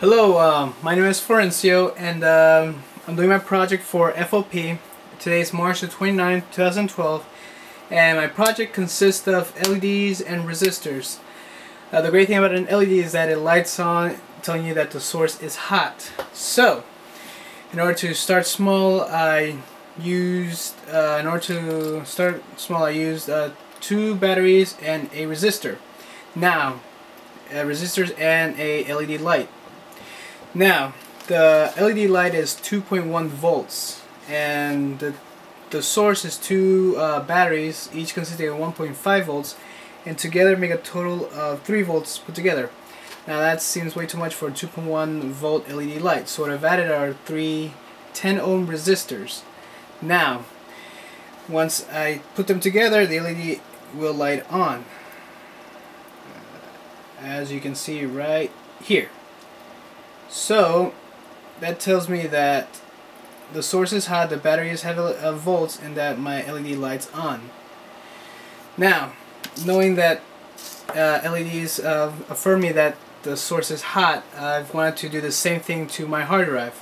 Hello, my name is Florencio, and I'm doing my project for FOP. Today is March the 29th, 2012, and my project consists of LEDs and resistors. The great thing about an LED is that it lights on, telling you that the source is hot. So, in order to start small, I used two batteries and a resistor. Now, resistors and a LED light. Now, the LED light is 2.1 volts, and the source is two batteries, each consisting of 1.5 volts, and together make a total of 3 volts put together. Now that seems way too much for a 2.1 volt LED light, so what I've added are three 10 ohm resistors. Now, once I put them together, the LED will light on, as you can see right here. So that tells me that the source is hot, the battery is heavy volts, and that my LED light's on. Now, knowing that LEDs affirm me that the source is hot, I've wanted to do the same thing to my hard drive.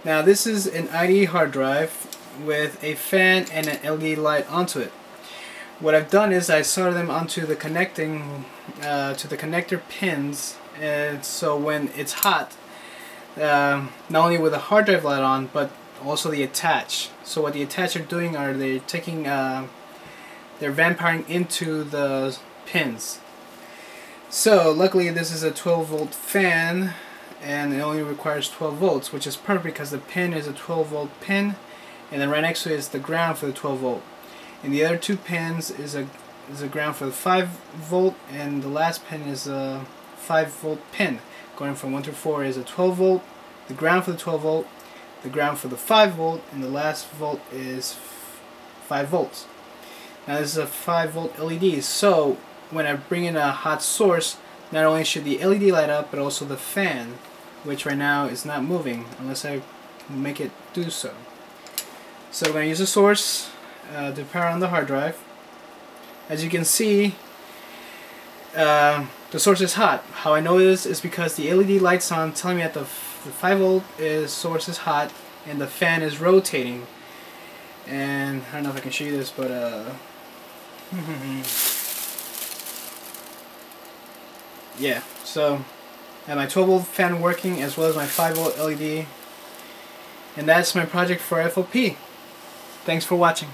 Now this is an IDE hard drive with a fan and an LED light onto it. What I've done is I soldered them onto the connector pins, and so when it's hot, not only with the hard drive light on, but also the attach. So what the attach are doing are they're taking, they're vampiring into the pins. So luckily this is a 12 volt fan, and it only requires 12 volts, which is perfect because the pin is a 12 volt pin, and then right next to it is the ground for the 12 volt. And the other two pins is a ground for the 5 volt, and the last pin is a 5 volt pin. Going from 1 to 4 is a 12 volt, the ground for the 12 volt, the ground for the 5 volt, and the last volt is 5 volts. Now this is a 5 volt LED, so when I bring in a hot source, not only should the LED light up, but also the fan, which right now is not moving unless I make it do so. So I'm going to use a source to power on the hard drive. As you can see, the source is hot. How I know this is because the LED light's on, telling me that the 5 volt source is hot, and the fan is rotating. And I don't know if I can show you this, but yeah. So I have my 12 volt fan working as well as my 5 volt LED, and that's my project for FOP. Thanks for watching.